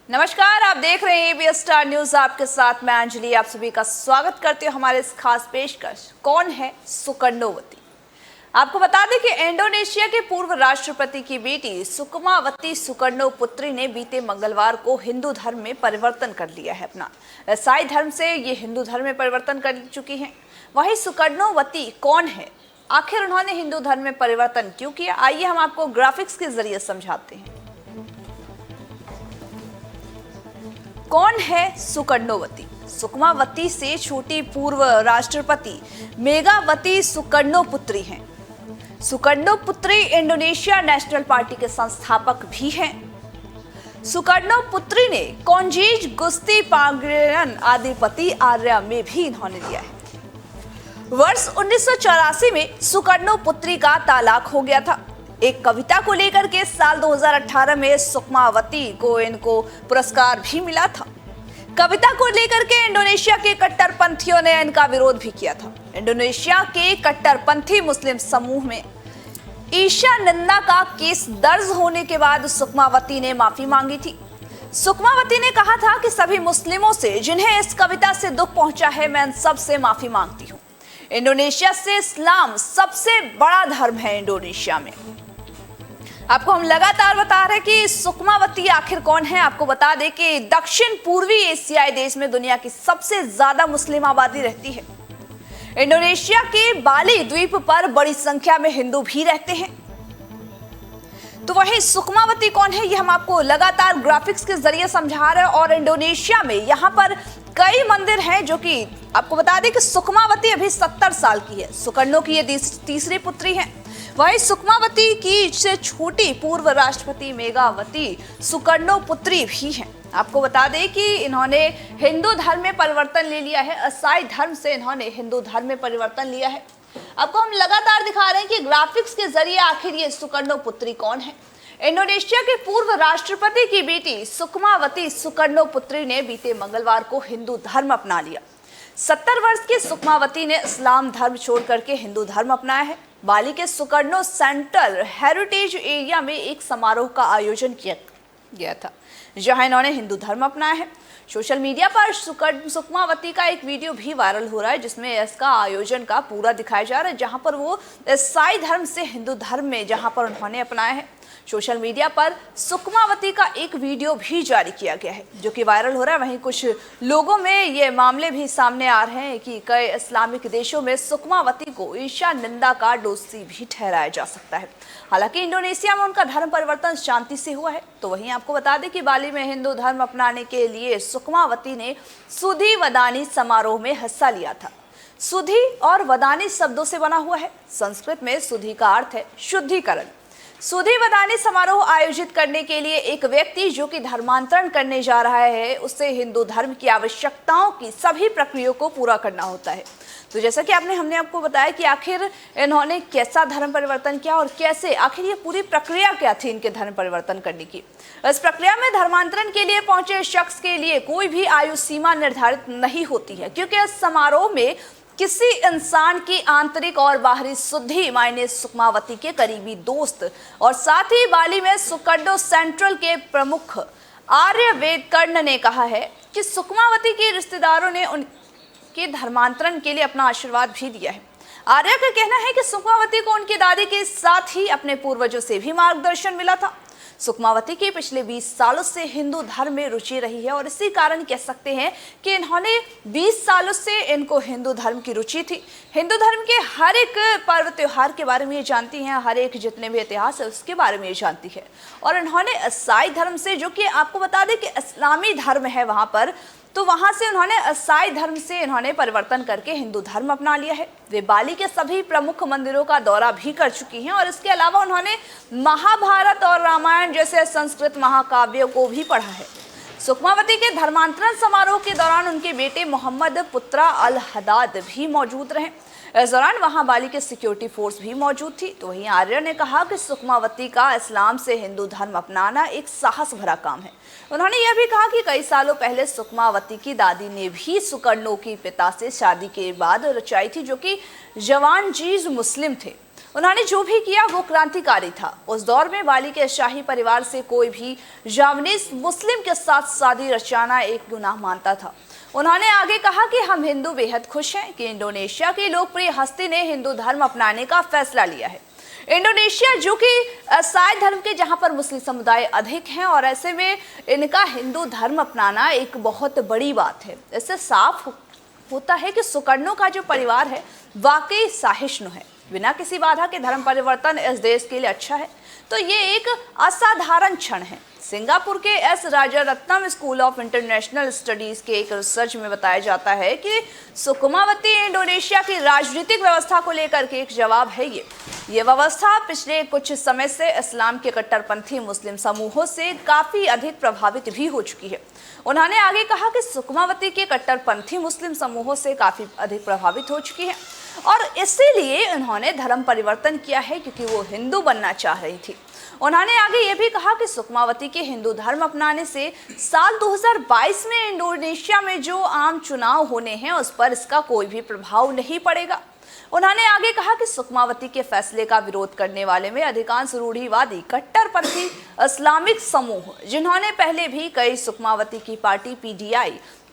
नमस्कार, आप देख रहे हैं एबीएस स्टार न्यूज। आपके साथ मैं अंजलि आप सभी का स्वागत करती हूं हमारे इस खास पेशकश कौन है सुकर्णोवती। आपको बता दें कि इंडोनेशिया के पूर्व राष्ट्रपति की बेटी सुकमावती सुकर्णोपुत्री ने बीते मंगलवार को हिंदू धर्म में परिवर्तन कर लिया है। अपना ईसाई धर्म से ये हिंदू धर्म में परिवर्तन कर चुकी हैं। वहीं सुकर्णोवती कौन है, आखिर उन्होंने हिंदू धर्म में परिवर्तन क्यों किया, आइए हम आपको ग्राफिक्स के जरिए समझाते हैं। कौन है सुकर्णोवती? सुकमावती से छोटी पूर्व राष्ट्रपति मेघावती सुकर्णोपुत्री हैं। सुकर्णोपुत्री इंडोनेशिया नेशनल पार्टी के संस्थापक भी हैं। सुकर्णोपुत्री ने कॉन्जीज गुस्ती पांग्रेरन आदिपति आर्या में भी इन्होंने लिया है। वर्ष 1984 में सुकर्णोपुत्री का तलाक हो गया था। एक कविता को लेकर के साल 2018 में सुकमावती को इनको पुरस्कार भी मिला था। कविता को लेकर के इंडोनेशिया के कट्टरपंथियों ने इनका विरोध भी किया था। इंडोनेशिया के कट्टरपंथी मुस्लिम समूह में ईशा निंदा का केस दर्ज होने के बाद सुकमावती ने माफी मांगी थी। सुकमावती ने कहा था कि सभी मुस्लिमों से जिन्हें इस कविता से दुख पहुंचा है, मैं इन सब से माफी मांगती हूँ। इंडोनेशिया से इस्लाम सबसे बड़ा धर्म है इंडोनेशिया में। आपको हम लगातार बता रहे हैं कि सुकमावती आखिर कौन है। आपको बता दें कि दक्षिण पूर्वी एशियाई देश में दुनिया की सबसे ज्यादा मुस्लिम आबादी रहती है। इंडोनेशिया के बाली द्वीप पर बड़ी संख्या में हिंदू भी रहते हैं। तो वहीं सुकमावती कौन है, ये हम आपको लगातार ग्राफिक्स के जरिए समझा रहे हैं। और इंडोनेशिया में यहाँ पर कई मंदिर हैं, जो कि आपको बता दें कि सुकमावती अभी 70 साल की है। सुकर्णो की ये तीसरी पुत्री है। वहीं सुकमावती की से छोटी पूर्व राष्ट्रपति मेघावती सुकर्णोपुत्री भी हैं। आपको बता दें कि इन्होंने हिंदू धर्म में परिवर्तन ले लिया है। ईसाई धर्म से इन्होंने हिंदू धर्म में परिवर्तन लिया है। आपको हम लगातार दिखा रहे हैं कि ग्राफिक्स के जरिए आखिर ये सुकर्णोपुत्री कौन है। इंडोनेशिया के पूर्व राष्ट्रपति की बेटी सुकमावती सुकर्णोपुत्री ने बीते मंगलवार को हिंदू धर्म अपना लिया। 70 वर्ष की सुकमावती ने इस्लाम धर्म छोड़ करके हिंदू धर्म अपनाया है। बाली के सुकर्णो सेंट्रल हेरिटेज एरिया में एक समारोह का आयोजन किया गया था, जहां इन्होंने हिंदू धर्म अपनाया है। सोशल मीडिया पर सुकमावती का एक वीडियो भी वायरल हो रहा है, जिसमें इसका आयोजन का पूरा दिखाया जा रहा है, जहां पर वो ईसाई धर्म से हिंदू धर्म में जहां पर उन्होंने अपनाया है। सोशल मीडिया पर सुकमावती का एक वीडियो भी जारी किया गया है, जो कि वायरल हो रहा है। वहीं कुछ लोगों में ये मामले भी सामने आ रहे हैं कि कई इस्लामिक देशों में सुकमावती को ईशा निंदा का दोषी भी ठहराया जा सकता है। हालांकि इंडोनेशिया में उनका धर्म परिवर्तन शांति से हुआ है। तो वहीं आपको बता दें कि बाली में हिंदू धर्म अपनाने के लिए सुकमावती ने सुधी वदानी समारोह में हिस्सा लिया था। सुधी और वदानी शब्दों से बना हुआ है। संस्कृत में सुधी का अर्थ है शुद्धिकरण। सुधी वदानी समारोह आयोजित करने के लिए एक व्यक्ति जो कि धर्मांतरण करने जा रहा है, उसे हिंदू धर्म की आवश्यकताओं की सभी प्रक्रियाओं को पूरा करना होता है। तो जैसा कि हमने आपको बताया कि आखिर इन्होंने कैसा धर्म परिवर्तन किया और कैसे, आखिर ये पूरी प्रक्रिया क्या थी इनके धर्म परिवर्तन करने की। इस प्रक्रिया में धर्मांतरण के लिए पहुंचे शख्स के लिए कोई भी आयु सीमा निर्धारित नहीं होती है, क्योंकि इस समारोह में किसी इंसान की आंतरिक और बाहरी शुद्धि मायने सुकमावती के करीबी दोस्त और साथ ही बाली में सुकर्णो सेंट्रल के प्रमुख आर्य वेदकर्ण ने कहा है कि सुकमावती के रिश्तेदारों ने उनके धर्मांतरण के लिए अपना आशीर्वाद भी दिया है। आर्य का कहना है कि सुकमावती को उनकी दादी के साथ ही अपने पूर्वजों से भी मार्गदर्शन मिला था। सुकमावती की पिछले 20 सालों से हिंदू धर्म में रुचि रही है और इसी कारण कह सकते हैं कि इन्होंने 20 सालों से इनको हिंदू धर्म की रुचि थी। हिंदू धर्म के हर एक पर्व त्योहार के बारे में ये जानती हैं, हर एक जितने भी इतिहास है उसके बारे में ये जानती है। और इन्होंने ईसाई धर्म से, जो कि आपको बता दें कि इस्लामी धर्म है वहाँ पर, तो वहां से उन्होंने ईसाई धर्म से इन्होंने परिवर्तन करके हिंदू धर्म अपना लिया है। वे बाली के सभी प्रमुख मंदिरों का दौरा भी कर चुकी हैं और इसके अलावा उन्होंने महाभारत और रामायण जैसे संस्कृत महाकाव्यों को भी पढ़ा है। सुकमावती के धर्मांतरण समारोह के दौरान उनके बेटे मोहम्मद पुत्रा अल हदाद भी मौजूद रहे। इस दौरान वहां बाली के सिक्योरिटी फोर्स भी मौजूद थी। तो वहीं आर्य ने कहा कि सुकमावती का इस्लाम से हिंदू धर्म अपनाना एक साहस भरा काम है। उन्होंने यह भी कहा कि कई सालों पहले सुकमावती की दादी ने भी सुकर्णो के पिता से शादी के बाद रचाई थी, जो कि जवानजीज मुस्लिम थे। उन्होंने जो भी किया वो क्रांतिकारी था। उस दौर में बाली के शाही परिवार से कोई भी जावनीज मुस्लिम के साथ शादी रचाना एक गुनाह मानता था। उन्होंने आगे कहा कि हम हिंदू बेहद खुश हैं कि इंडोनेशिया की लोकप्रिय हस्ती ने हिंदू धर्म अपनाने का फैसला लिया है। इंडोनेशिया जो कि ईसाई धर्म के जहां पर मुस्लिम समुदाय अधिक हैं, और ऐसे में इनका हिंदू धर्म अपनाना एक बहुत बड़ी बात है। इससे साफ होता है कि सुकर्णो का जो परिवार है वाकई सहिष्णु है। बिना किसी बाधा के धर्म परिवर्तन इस देश के लिए अच्छा है। तो ये एक असाधारण क्षण है। सिंगापुर के S Rajaratnam school of international studies के एक रिसर्च में बताया जाता है कि सुकमावती इंडोनेशिया की राजनीतिक व्यवस्था को लेकर के एक जवाब है। ये व्यवस्था पिछले कुछ समय से इस्लाम के कट्टरपंथी मुस्लिम समूहों से काफी अधिक प्रभावित भी हो चुकी है। उन्होंने आगे कहा कि सुकमावती के कट्टरपंथी मुस्लिम समूहों से काफी अधिक प्रभावित हो चुकी है और इसीलिए उन्होंने धर्म परिवर्तन किया है, क्योंकि वो हिंदू बनना चाह रही थी। उन्होंने आगे ये भी कहा कि सुकमावती के हिंदू धर्म अपनाने से साल 2022 में इंडोनेशिया में जो आम चुनाव होने हैं उस पर इसका कोई भी प्रभाव नहीं पड़ेगा। उन्होंने आगे कहा कि सुकमावती के फैसले का विरोध करने वाले में अधिकांश रूढ़िवादी कट्टरपंथी इस्लामिक समूह, जिन्होंने पहले भी कई सुकमावती की पार्टी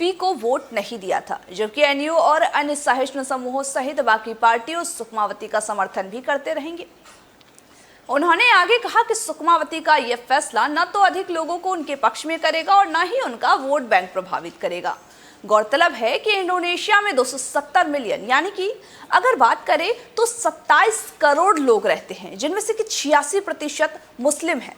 पी को वोट नहीं दिया था, जबकि एनयू और अन्य सहिष्णु समूहों सहित बाकी पार्टियों सुकमावती का समर्थन भी करते रहेंगे। उन्होंने आगे कहा कि सुकमावती का यह फैसला न तो अधिक लोगों को उनके पक्ष में करेगा और न ही उनका वोट बैंक प्रभावित करेगा। गौरतलब है कि इंडोनेशिया में 270 मिलियन यानी कि अगर बात करें तो 27 करोड़ लोग रहते हैं, जिनमें से कि 86% मुस्लिम हैं।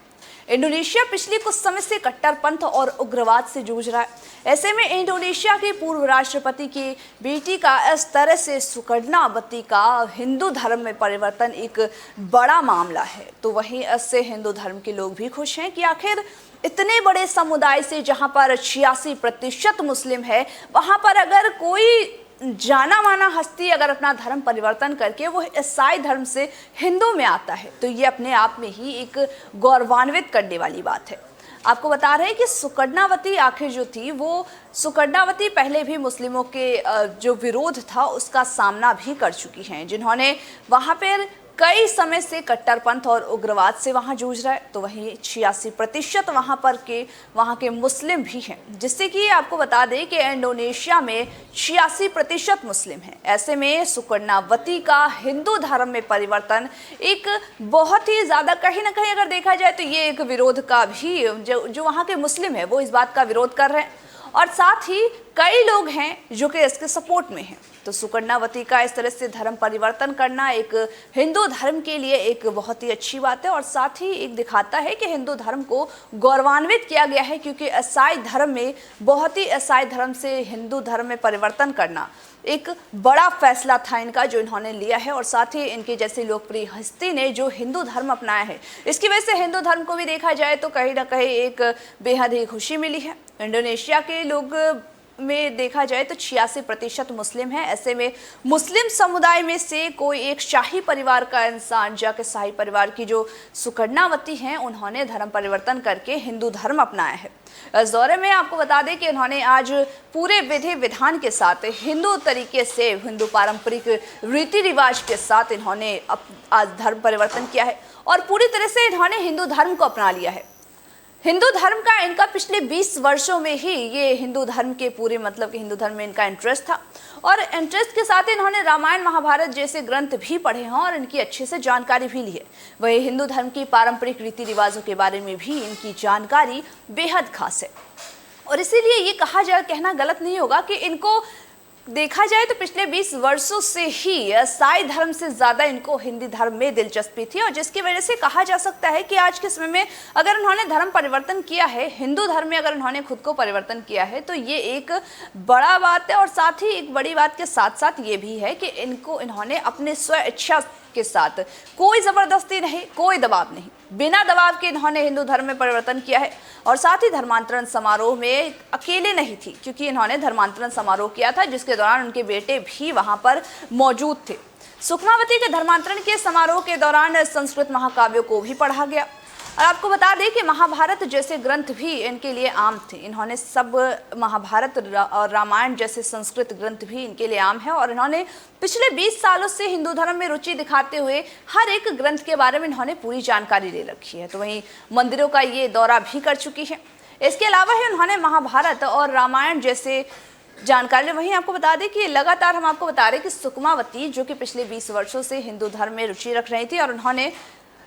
इंडोनेशिया पिछले कुछ समय से कट्टरपंथ और उग्रवाद से जूझ रहा है। ऐसे में इंडोनेशिया के पूर्व राष्ट्रपति की बेटी का इस तरह से सुकर्णावती का हिंदू धर्म में परिवर्तन एक बड़ा मामला है। तो वहीं इससे हिंदू धर्म के लोग भी खुश हैं कि आखिर इतने बड़े समुदाय से, जहां पर 86% मुस्लिम है, वहां पर अगर कोई जाना माना हस्ती अगर अपना धर्म परिवर्तन करके वो ईसाई धर्म से हिंदू में आता है, तो ये अपने आप में ही एक गौरवान्वित करने वाली बात है। आपको बता रहे हैं कि सुकर्णावती आखिर जो थी, वो सुकर्णावती पहले भी मुस्लिमों के जो विरोध था उसका सामना भी कर चुकी हैं, जिन्होंने वहाँ पर कई समय से कट्टरपंथ और उग्रवाद से वहाँ जूझ रहा है। तो वहीं 86% वहाँ के मुस्लिम भी हैं, जिससे कि आपको बता दें कि इंडोनेशिया में 86% मुस्लिम हैं। ऐसे में सुकर्णावती का हिंदू धर्म में परिवर्तन एक बहुत ही ज़्यादा, कहीं ना कहीं अगर देखा जाए तो ये एक विरोध का भी, जो वहाँ के मुस्लिम है वो इस बात का विरोध कर रहे हैं, और साथ ही कई लोग हैं जो कि इसके सपोर्ट में हैं। तो सुकर्णावती का इस तरह से धर्म परिवर्तन करना एक हिंदू धर्म के लिए एक बहुत ही अच्छी बात है, और साथ ही एक दिखाता है कि हिंदू धर्म को गौरवान्वित किया गया है, क्योंकि ईसाई धर्म में ईसाई धर्म से हिंदू धर्म में परिवर्तन करना एक बड़ा फैसला था इनका, जो इन्होंने लिया है। और साथ ही इनके जैसी लोकप्रिय हस्ती ने जो हिंदू धर्म अपनाया है, इसकी वजह से हिंदू धर्म को भी देखा जाए तो कहीं ना कहीं एक बेहद ही खुशी मिली है। इंडोनेशिया के लोग में देखा जाए तो 86% मुस्लिम है। ऐसे में मुस्लिम समुदाय में से कोई एक शाही परिवार का इंसान जाके शाही परिवार की जो सुकर्णावती हैं, उन्होंने धर्म परिवर्तन करके हिंदू धर्म अपनाया है। इस दौरे में आपको बता दें कि उन्होंने आज पूरे विधि विधान के साथ हिंदू तरीके से, हिंदू पारंपरिक रीति रिवाज के साथ इन्होंने आज धर्म परिवर्तन किया है और पूरी तरह से इन्होंने हिंदू धर्म को अपना लिया है। हिंदू धर्म का इनका पिछले 20 वर्षों में ही ये हिंदू धर्म के पूरे मतलब कि हिंदू धर्म में इनका इंटरेस्ट था, और इंटरेस्ट के साथ इन्होंने रामायण महाभारत जैसे ग्रंथ भी पढ़े हैं और इनकी अच्छे से जानकारी भी ली है। वही हिंदू धर्म की पारंपरिक रीति रिवाजों के बारे में भी इनकी जानकारी बेहद खास है, और इसीलिए ये कहना गलत नहीं होगा कि इनको देखा जाए तो पिछले 20 वर्षों से ही ईसाई धर्म से ज़्यादा इनको हिंदी धर्म में दिलचस्पी थी, और जिसकी वजह से कहा जा सकता है कि आज के समय में अगर उन्होंने धर्म परिवर्तन किया है, हिंदू धर्म में अगर उन्होंने खुद को परिवर्तन किया है, तो ये एक बड़ा बात है। और साथ ही एक बड़ी बात के साथ साथ ये भी है कि इन्होंने अपने स्व इच्छा के साथ। कोई जबरदस्ती नहीं, कोई दबाव नहीं, बिना दबाव के इन्होंने हिंदू धर्म में परिवर्तन किया है। और साथ ही धर्मांतरण समारोह में अकेले नहीं थी, क्योंकि इन्होंने धर्मांतरण समारोह किया था जिसके दौरान उनके बेटे भी वहां पर मौजूद थे। सुखमावती के धर्मांतरण के समारोह के दौरान संस्कृत महाकाव्यों को भी पढ़ा गया। और आपको बता दें कि महाभारत जैसे ग्रंथ भी इनके लिए आम थे। इन्होंने सब महाभारत और रामायण जैसे संस्कृत ग्रंथ भी इनके लिए आम है। और इन्होंने पिछले 20 सालों से हिंदू धर्म में रुचि दिखाते हुए हर एक ग्रंथ के बारे में इन्होंने पूरी जानकारी ले रखी है। तो वहीं मंदिरों का ये दौरा भी कर चुकी है। इसके अलावा ही उन्होंने महाभारत और रामायण जैसे जानकारी। वहीं आपको बता दें कि लगातार हम आपको बता रहे हैं कि सुखमावती जो कि पिछले 20 वर्षों से हिंदू धर्म में रुचि रख रही थी और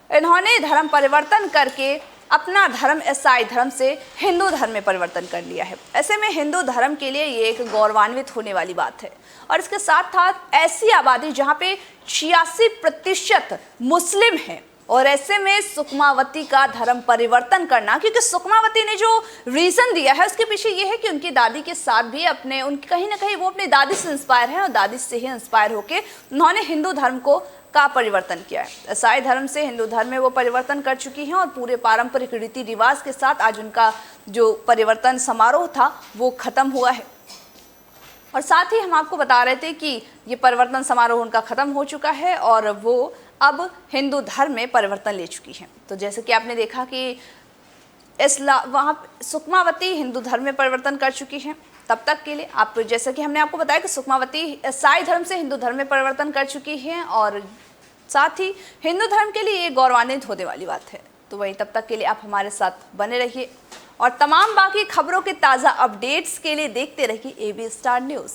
इन्होंने धर्म परिवर्तन करके अपना धर्म ईसाई धर्म से हिंदू धर्म में परिवर्तन कर लिया है। ऐसे में हिंदू धर्म के लिए ये एक गौरवान्वित होने वाली बात है। और इसके साथ साथ ऐसी आबादी जहाँ पे 86% मुस्लिम हैं, और ऐसे में सुखमावती का धर्म परिवर्तन करना, क्योंकि सुखमावती ने जो रीज़न दिया है उसके पीछे ये है कि उनकी दादी के साथ भी उनकी कहीं ना कहीं वो अपनी दादी से इंस्पायर है और दादी से ही इंस्पायर होकर उन्होंने हिंदू धर्म का परिवर्तन किया है। ईसाई धर्म से हिंदू धर्म में वो परिवर्तन कर चुकी हैं और पूरे पारंपरिक रीति रिवाज के साथ आज उनका जो परिवर्तन समारोह था वो खत्म हुआ है। और साथ ही हम आपको बता रहे थे कि ये परिवर्तन समारोह उनका खत्म हो चुका है और वो अब हिंदू धर्म में परिवर्तन ले चुकी हैं। तो जैसे कि आपने देखा कि वहाँ सुखमावती हिंदू धर्म में परिवर्तन कर चुकी हैं। तब तक के लिए आप, जैसे कि हमने आपको बताया कि सुखमावती ईसाई धर्म से हिंदू धर्म में परिवर्तन कर चुकी हैं और साथ ही हिंदू धर्म के लिए ये गौरवान्वित होने वाली बात है। तो वही तब तक के लिए आप हमारे साथ बने रहिए और तमाम बाकी खबरों के ताज़ा अपडेट्स के लिए देखते रहिए AB स्टार न्यूज़।